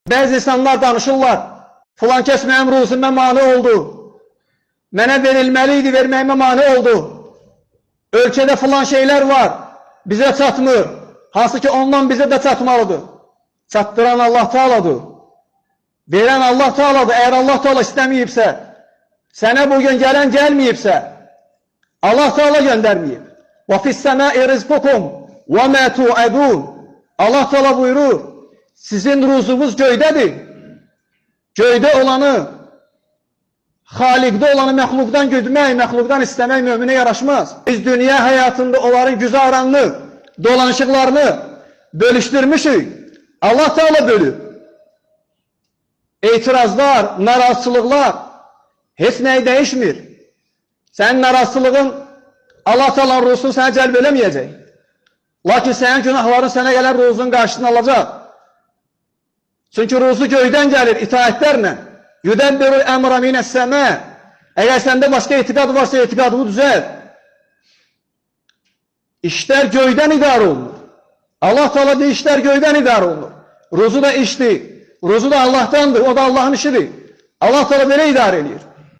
Bəzi insanlar danışırlar, filan kəs mənim ruzumə mane oldu, mənə verilməli idi, verməyimə mane oldu. Ölkədə filan şeylər var, bizə çatmır, hansı ki ondan bizə də çatmalıdır. Çatdıran Allah Teala'dır, verən Allah Teala'dır. Əgər Allah Teala istəməyibsə, sənə bugün gələn gəlməyibsə, Allah Teala göndərməyib. وَفِي السَّمَاءِ رِزْقُكُمْ وَمَا تُوعَدُونَ. Allah Teala buyurur, sizin ruzunuz göydədir. Göydə olanı, xaliqdə olanı məxluqdan güdmək, məxluqdan istəmək möminə yaraşmaz. Biz dünya həyatında onların güzaranını, dolanışıqlarını bölüşdürmüşük. Allah Teala bölüb. İtirazlar, narazılıqlar heç nəyi dəyişmir. Sənin narazılığın Allah Teala'nın ruzusunu sənə cəlb eləməyəcək. Lakin sənin günahların sənə gələn ruzunun qarşısını alacaq. Çünki ruzu göydən gəlir itaətlərlə. Yudəbbirul əmra minəs-səmə. Əgər səndə başqa etiqad varsa etiqadını düzəlt. İşlər göydən idarə olunur. Allah Teala deyir, işlər göydən idarə olunur. Ruzu da işdir. Ruzu da Allah'tandır. O da Allah'ın işidir. Allah Teala belə idarə edir.